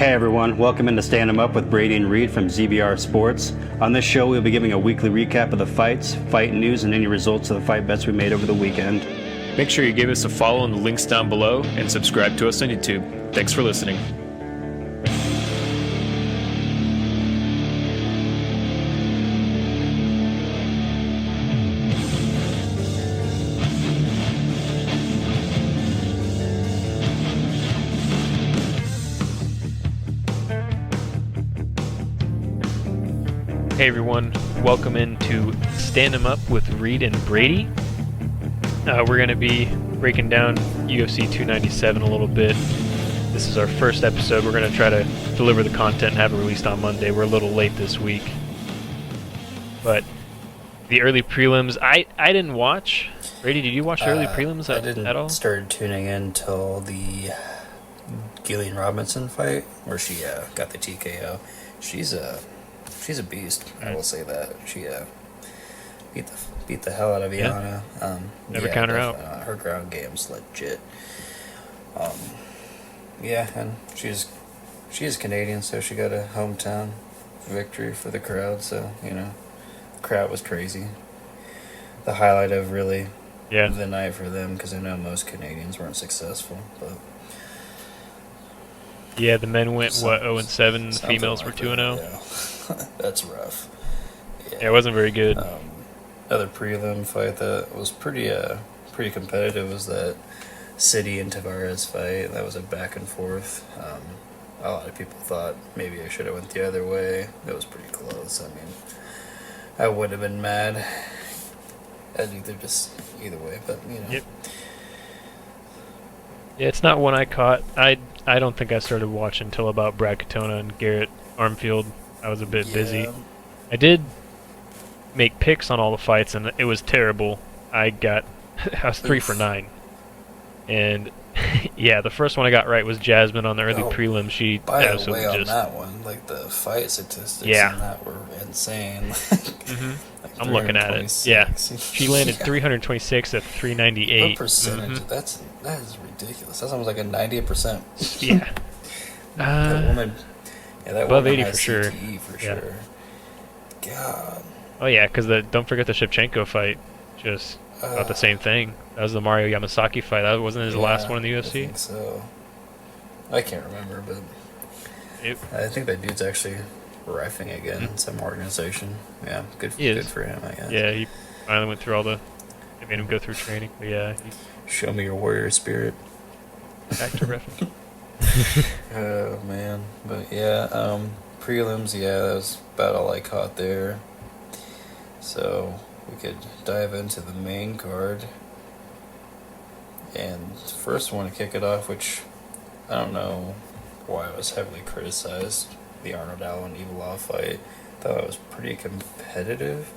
Hey everyone, welcome into Stand 'em Up with Brady and Reed from ZBR Sports. On this show, we'll be giving a weekly recap of the fights, fight news, and any results of the fight bets we made over the weekend. Make sure you give us a follow in the links down below and subscribe to us on YouTube. Thanks for listening. Hey everyone, welcome into Stand 'em Up with Reed and Brady. We're going to be breaking down UFC 297 a little bit. This is our first episode. We're going to try to deliver the content and have it released on Monday. We're a little late this week. But the early prelims, I didn't watch. Brady, did you watch the early prelims at all? I didn't start tuning in till the Gillian Robinson fight where she got the TKO. She's a beast. I will say that she beat the hell out of Iana. Never count her out. Her ground game's legit. And she's Canadian, so she got a hometown victory for the crowd. So the crowd was crazy. The highlight of really the night for them, because I know most Canadians weren't successful, but. Yeah, the men went 0-7. The females were 2-0. Yeah. That's rough. Yeah, it wasn't very good. Another prelim fight that was pretty competitive was that City and Tavares fight. That was a back and forth. A lot of people thought maybe I should have went the other way. It was pretty close. I mean, I would have been mad at either way, but Yep. Yeah, it's not one I caught. I don't think I started watching until about Brad Katona and Garrett Armfield. I was a bit busy. I did make picks on all the fights, and it was terrible. I was 3 for 9. And, the first one I got right was Jasmine on the early prelim. She by absolutely the way, just... on that one, like, the fight statistics on that were insane. Like I'm looking at it. Yeah. She landed 326 at 398. What percentage? That is ridiculous. That's almost like a 90%. Yeah. That woman... Yeah, that above woman 80 has for sure. CTE for sure. God. Oh yeah, because don't forget the Shevchenko fight. Just about the same thing. That was the Mario Yamasaki fight. That wasn't his last one in the UFC. I think so. I can't remember, but I think that dude's actually reffing again in some organization. Yeah, good for him, I guess. Yeah, he finally went through they made him go through training. But yeah, show me your warrior spirit. Back to reffing. Oh man, but prelims, that was about all I caught there. So we could dive into the main card. And first I want to kick it off, which I don't know why it was heavily criticized, the Arnold Allen Evil fight. I thought it was pretty competitive,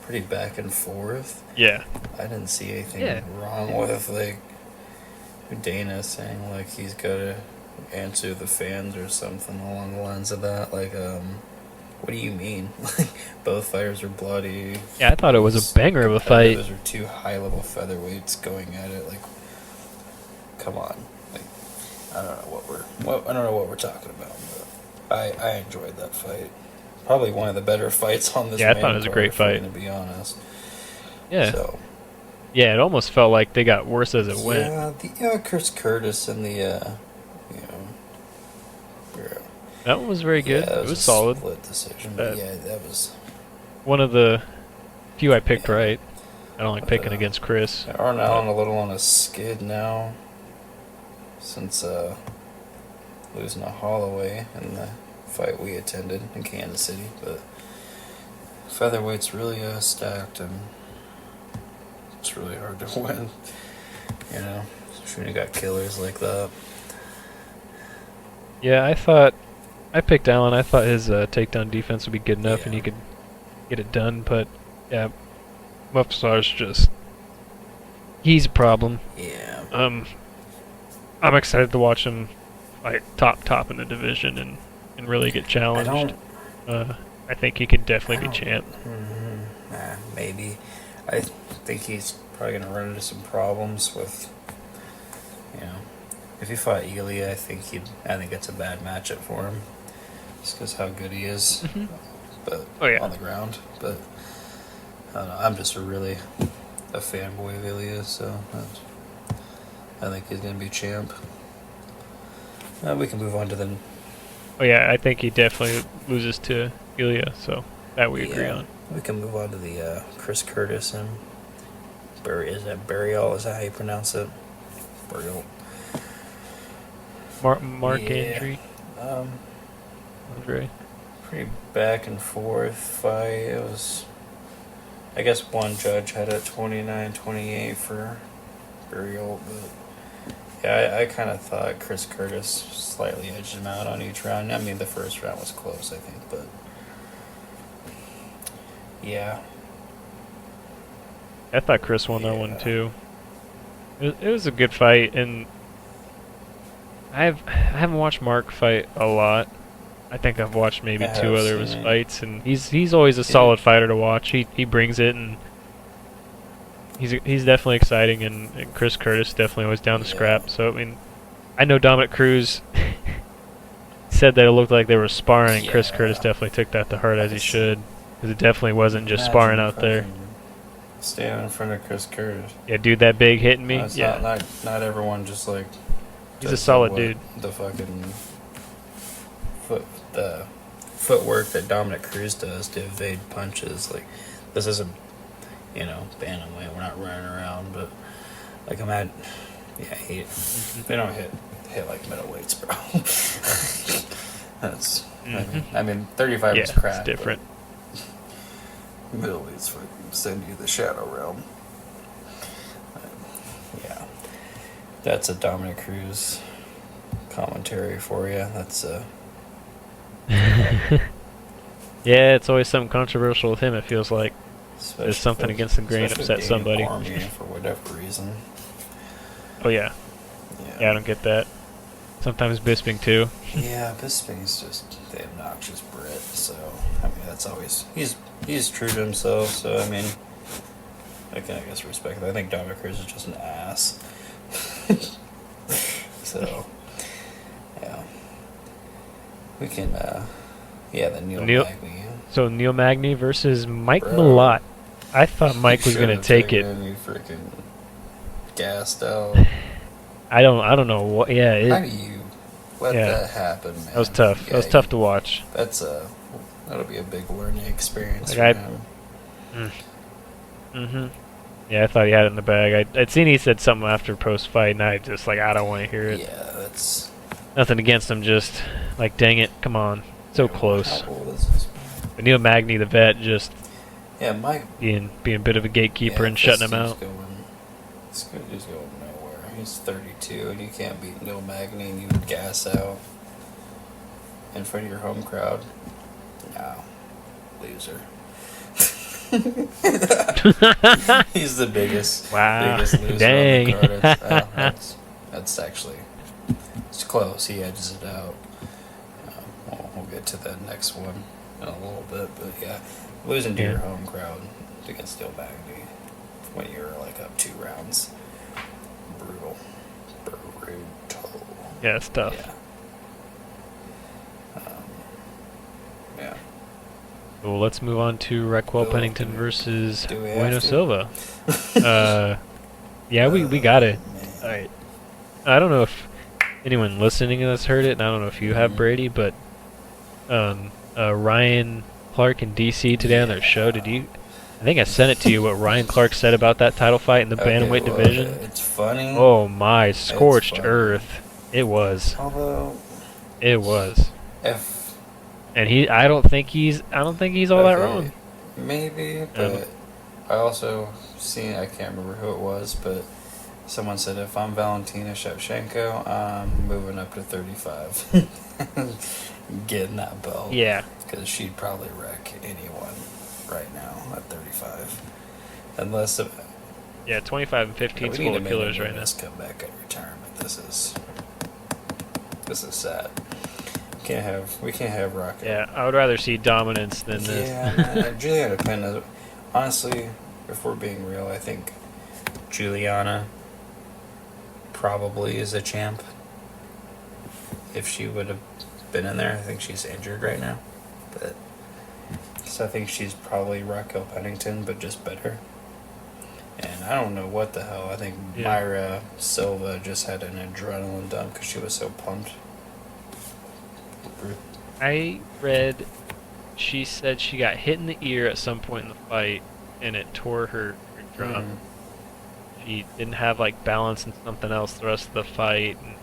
pretty back and forth. Yeah. I didn't see anything wrong with Dana saying he's got to answer the fans or something along the lines of that. What do you mean? Both fighters are bloody. Yeah, I thought it was a banger of a fight. Those are two high-level featherweights going at it. Come on. I don't know what we're talking about. But I enjoyed that fight. Probably one of the better fights on this. Yeah, I thought it was a great fight. To be honest. Yeah. So. Yeah, it almost felt like they got worse as it went. Yeah, Chris Curtis and the that one was very good. Yeah, it was solid. Split decision, but that was one of the few I picked right. I don't like picking against Chris. Arnold Allen a little on a skid now, since losing to Holloway in the fight we attended in Kansas City. But featherweight's really stacked, and it's really hard to win. Especially when you got killers like that. Yeah, I picked Allen. I thought his takedown defense would be good enough and he could get it done. But, Mufsar's he's a problem. Yeah. I'm excited to watch him fight top in the division and really get challenged. I think he could definitely be champ. Maybe. I think he's probably going to run into some problems with, if he fought Ilya, I think it's a bad matchup for him, just because how good he is, but Oh, yeah. on the ground. But I don't know, I'm just really a fanboy of Ilya, so I think he's gonna be champ. We can move on to the. Oh yeah, I think he definitely loses to Ilya, so that we agree on. We can move on to the Chris Curtis and Burial? Is that how you pronounce it? Burial. Mark Yeah. Andre. Pretty back and forth fight. It was, I guess one judge had it 29-28 for Burial, but yeah, I kind of thought Chris Curtis slightly edged him out on each round. I mean, the first round was close, I think, but yeah. I thought Chris won that one too. It was a good fight, and I haven't watched Mark fight a lot. I think I've watched maybe I two have other of his seen it. fights, and he's always a solid fighter to watch. He brings it, and he's definitely exciting, and Chris Curtis definitely always down to Yeah. scrap. So I mean, I know Dominic Cruz said that it looked like they were sparring. Chris Yeah. Curtis definitely took that to heart, as he That's- should, because it definitely wasn't just Imagine sparring out there. fucking standing in front of Chris Curtis. Yeah, dude, that big hitting me. It's Yeah, not everyone just like. he's a does solid what dude. The fucking the footwork that Dominic Cruz does to evade punches, like this isn't, bantamweight. We're not running around, but like I'm at, yeah, they don't hit like middleweights, bro. That's I mean 35 Yeah, is crap. it's different. but Middleweights fucking send you the shadow realm. Yeah, that's a Dominic Cruz commentary for you. That's Yeah, it's always something controversial with him. It feels like especially something if- against the grain especially upset Daniel somebody. Cormier for whatever reason. oh yeah, I don't get that. Sometimes Bisping too. Yeah, Bisping's just the obnoxious Brit. So I mean, that's always he's true to himself. So I mean, I guess respect that. I think Dominic Cruz is just an ass. So yeah, we can. The Neil Magny. So Neil Magny versus Mike Bro. Malott. I thought Mike was gonna Should've take it. taken You freaking gassed out. I don't know what. Yeah, How do it, you let Yeah. that happen, man? that was tough. Yeah, That was tough to watch. That'll be a big learning experience Like, for him. Mm-hmm. Yeah, I thought he had it in the bag. I'd seen he said something after post fight, and I just I don't want to hear it. Yeah, that's Nothing against him, just like dang it, come on, so close. How old is this? But Neil Magny, the vet, just Yeah, Mike. being a bit of a gatekeeper yeah, and shutting him this out. dude's going nowhere. He's 32, and you can't beat Neil Magny, and you would gas out in front of your home crowd. No, loser. He's the biggest, Wow. biggest loser Dang. on the card. That's actually, it's close. He edges it out. We'll get to the next one in a little bit, but yeah, losing to Yeah. your home crowd against Neil Magny when you're like up 2 rounds, brutal. Yeah, it's tough. Yeah. Yeah. Well, let's move on to Raquel Oh, Pennington versus do we have Bueno to? Silva. Yeah, we got it. Man. I don't know if anyone listening has heard it, and I don't know if you have, Mhm. Brady, but Ryan Clark and DC today on their show. Did you? I think I sent it to you. What Ryan Clark said about that title fight in the bantamweight well, division. It's funny. Oh my, scorched funny. earth! It was. Although, It was. if And I don't think he's all that okay, wrong. maybe, but I also seen, I can't remember who it was, but someone said if I'm Valentina Shevchenko, I'm moving up to 35, getting that belt. Yeah. Because she'd probably wreck anyone right now at 35, unless Yeah, 25 and 15 is full of killers right now. Come back at retirement. This is sad. We can't have Rocket. Yeah, I would rather see dominance than this. Yeah, man, Juliana Pena. Honestly, if we're being real, I think Juliana probably is a champ if she would have been in there. I think she's injured right now, but so I think she's probably Raquel Pennington, but just better. And I don't know what the hell. I think Yeah. Myra Silva just had an adrenaline dump because she was so pumped. I read she said she got hit in the ear at some point in the fight, and it tore her drum. She didn't have like balance and something else the rest of the fight. And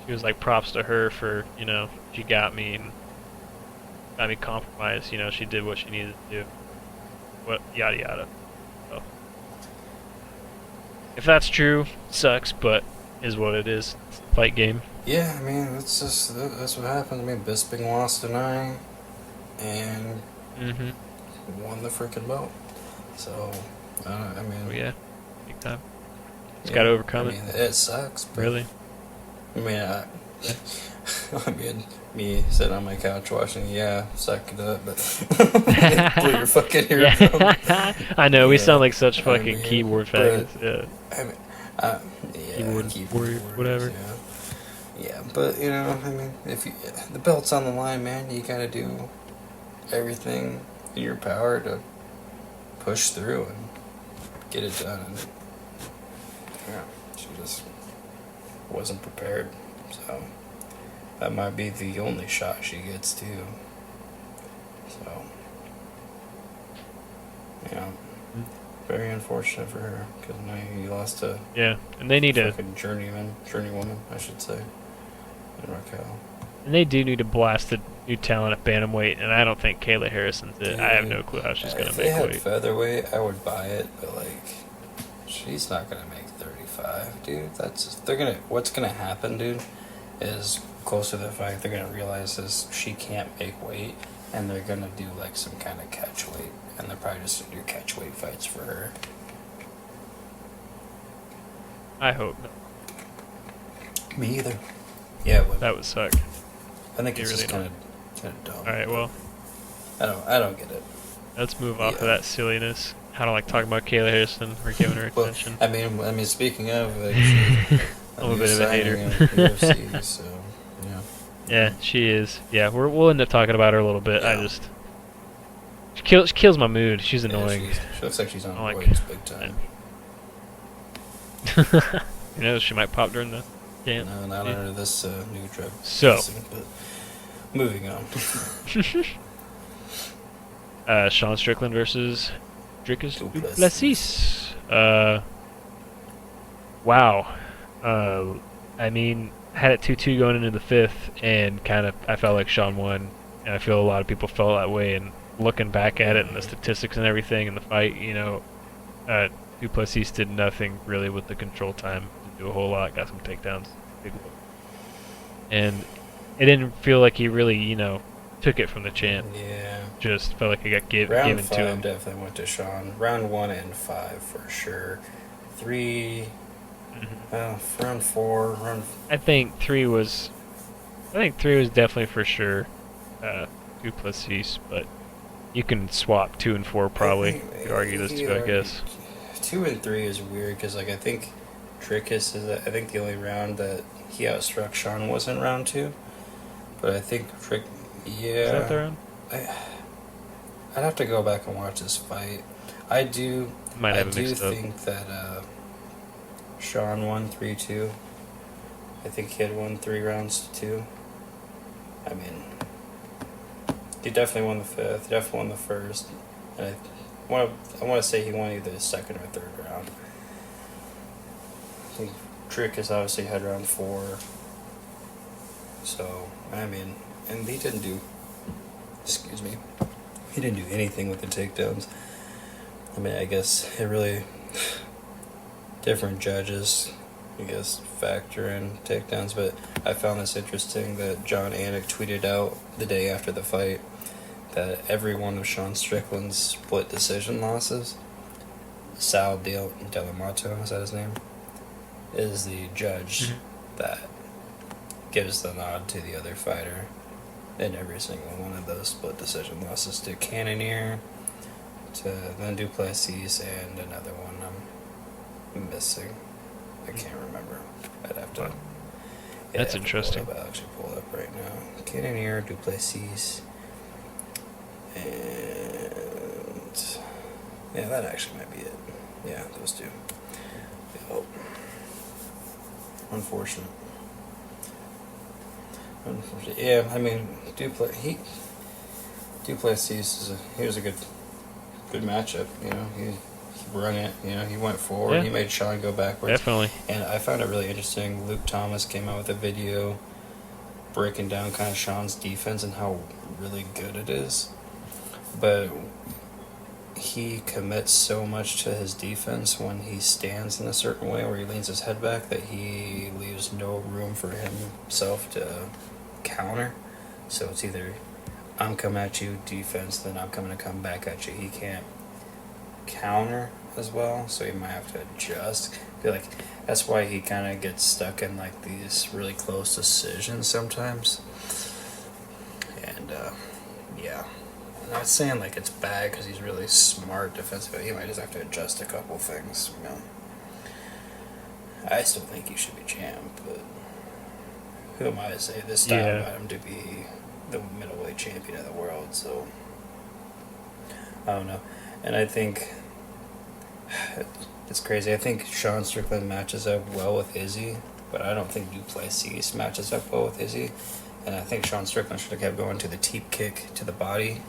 she was like, props to her for, you know, she got me and got me compromised. You know, she did what she needed to do. What yada yada. So, if that's true, sucks, but is what it is. It's a fight game. Yeah, I mean that's what happened. I mean, Bisping lost tonight and won the freaking belt. So I mean, Oh yeah, big time. Just yeah, gotta overcome I mean, it sucks. But, Really? I mean, I mean, me sitting on my couch watching. Yeah, suck it up, but pull your fucking earphone. Yeah. I know we Yeah, sound like such I fucking mean, keyboard but- faggots. Yeah. I mean, yeah, Keyboard warrior, whatever. Yeah, but you know, I mean, if you, the belt's on the line, man, you gotta do everything in your power to push through and get it done. And yeah, she just wasn't prepared, so that might be the only shot she gets too. So, yeah, very unfortunate for her because now you lost to Yeah, and they need to, fucking journeywoman, I should say, and Raquel. and they do need to blast the new talent at bantamweight, and I don't think Kayla Harrison's it. I have no clue how she's gonna If they make had weight. featherweight, I would buy it, but like, she's not gonna make 35, dude. What's gonna happen, dude, is closer to the fight, they're gonna realize is she can't make weight, and they're gonna do like some kind of catch weight, and they're probably just gonna do catch weight fights for her. I hope not. Me either. Yeah, it would. That would suck. I think you it's just really kind of dumb. All right, well, I don't get it. let's move off of Yeah. that silliness. I don't like talking about Kayla Harrison. We're giving her Well, attention. I mean, speaking of, like, she, I'm a bit of a hater. UFC, so yeah. Yeah, she is. Yeah, we'll end up talking about her a little bit. Yeah. I just she kills my mood. She's annoying. Yeah, she looks like she's on I like- roids big time. You know, she might pop during the dance. No, not Yeah. under this new drug. So. testing, but moving on. Sean Strickland versus Dricus Duplessis. Duplessis. Wow. I mean, had it 2-2 going into the fifth, and kind of I felt like Sean won, and I feel a lot of people felt that way. And looking back at it and the statistics and everything in the fight, you know, Duplessis did nothing really with the control time. Didn't do a whole lot. Got some takedowns, big whoop. And it didn't feel like he really, you know, took it from the champ. Yeah. Just felt like it got Round given 5 to him. definitely went to Sean. Round 1 and 5 for sure. 3. Round 4. I think three was definitely for sure Duplessis, but you can swap 2 and 4 probably. You could argue those two, I guess. 2 and 3 is weird because, like, I think Dricus is. I think the only round that he outstruck Sean was in round 2, but I think yeah. Is that the round? I'd have to go back and watch this fight. I do. Might have I it do mixed up. think that Sean won 3-2. I think he had won 3 rounds to 2. I mean, he definitely won the 5th. Definitely won the 1st. And I want to say he won either the 2nd or 3rd round. I think Dricus obviously had round 4. So I mean, and he didn't do. Excuse me. He didn't do anything with the takedowns. I mean, I guess it really different judges, I guess, factor in takedowns. But I found this interesting that John Anik tweeted out the day after the fight that every one of Sean Strickland's split decision losses, Sal D'Amato, is that his name, is the judge that gives the nod to the other fighter in every single one of those split decision losses, to Cannonier, to then Duplessis, and another one I'm missing. I can't remember. I'd have to. That's I can interesting. I'll actually pull it up right now. Cannonier, Duplessis, and yeah, that actually might be it. Yeah, those two. Oh, unfortunate. Yeah, I mean, Duplessis he was a good matchup. You know, he run it. You know, he went forward. Yeah. He made Sean go backwards. Definitely. And I found it really interesting. Luke Thomas came out with a video breaking down kind of Sean's defense and how really good it is. But he commits so much to his defense when he stands in a certain way where he leans his head back that he leaves no room for himself to counter. So it's either I'm coming at you defense, then I'm coming to come back at you. He can't counter as well, so he might have to adjust. I feel like that's why he kind of gets stuck in like these really close decisions sometimes. And yeah, I'm not saying like it's bad because he's really smart defensively. He might just have to adjust a couple things. You know, I still think he should be champ, but who am I to say this time about him to be the middleweight champion of the world? So I don't know. And I think it's crazy. I think Sean Strickland matches up well with Izzy, but I don't think Duplessis matches up well with Izzy. And I think Sean Strickland should have kept going to the teep kick to the body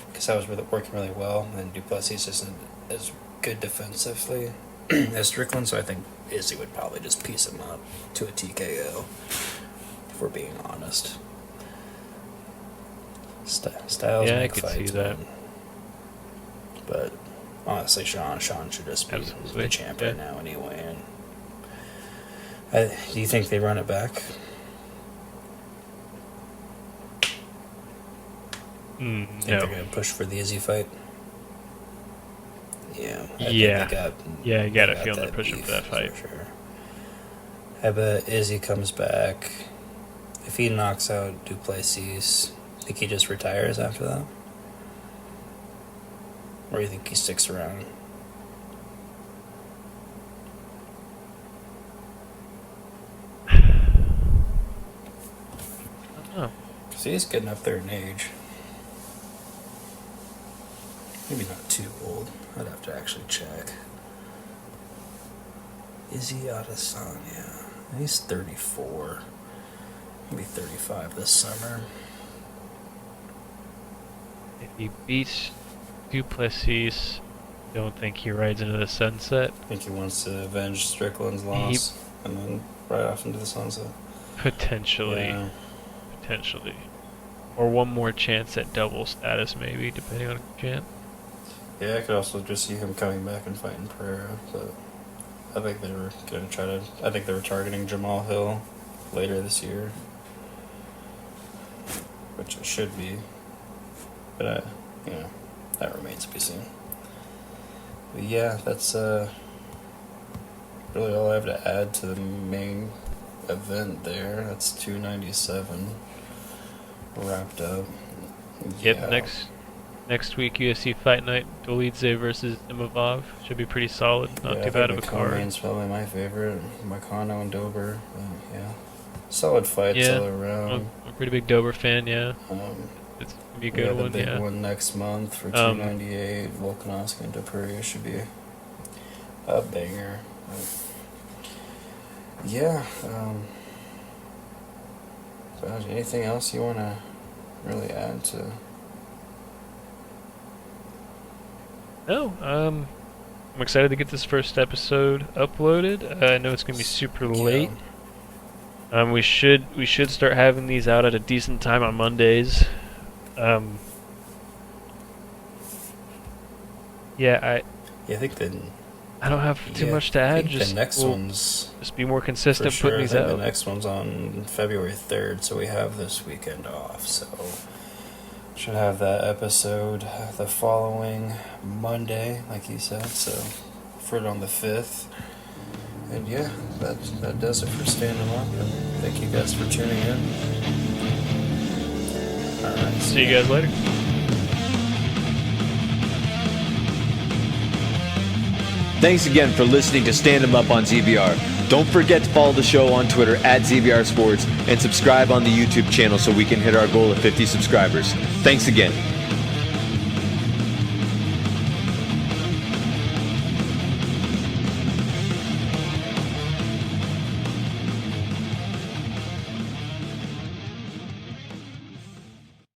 because that was really working really well. And Duplessis isn't as good defensively as Strickland, so I think Izzy would probably just piece him up to a TKO, if we're being honest. Styles Yeah, I make could fights, see that. man. But honestly, Sean should just be Absolutely. the champ Yeah. right now anyway. And do you think they run it back? Think No. they're gonna push for the Izzy fight? Yeah. I think Yeah. they got, Yeah, you got a they feeling they're that pushing beef, for that fight. sure. I bet Izzy comes back. If he knocks out Duplessis, think he just retires after that? Or do you think he sticks around? I don't know. Because he's getting up there in age. Maybe not too old. I'd have to actually check. Izzy Adesanya. He's 34. Maybe 35 this summer. If he beats Duplessis, don't think he rides into the sunset. I think he wants to avenge Strickland's loss and then ride off into the sunset. Potentially. Yeah. Potentially. Or one more chance at double status, maybe, depending on champ. Yeah, I could also just see him coming back and fighting Pereira, but I think they were gonna I think they were targeting Jamal Hill later this year, which it should be, but that remains to be seen. But yeah, that's really all I have to add to the main event there. That's 297 wrapped up. Yep, Yeah. next week UFC Fight Night, Dolidze versus Imavov. Should be pretty solid. Not Yeah, too I bad think of a the card. co-main's probably my favorite. Moicano and Dober. Yeah. Solid fights all around. I'm a pretty big Dober fan, yeah. It's gonna be a good the one, big yeah. one next month for 298. Volkanovski and Dupree should be a banger. Yeah. So anything else you want to really add to? No, I'm excited to get this first episode uploaded. I know it's gonna be super late. We should start having these out at a decent time on Mondays. I think I don't have too much to add. Just the next one's just be more consistent for sure. putting these I think out. the next one's on February 3rd, so we have this weekend off. So should have that episode the following Monday, like you said. So for it on the 5th. And yeah, that does it for standing up. And thank you guys for tuning in. All right. See you guys later. Thanks again for listening to Stand 'em Up on ZBR. Don't forget to follow the show on Twitter at ZBR Sports and subscribe on the YouTube channel so we can hit our goal of 50 subscribers. Thanks again.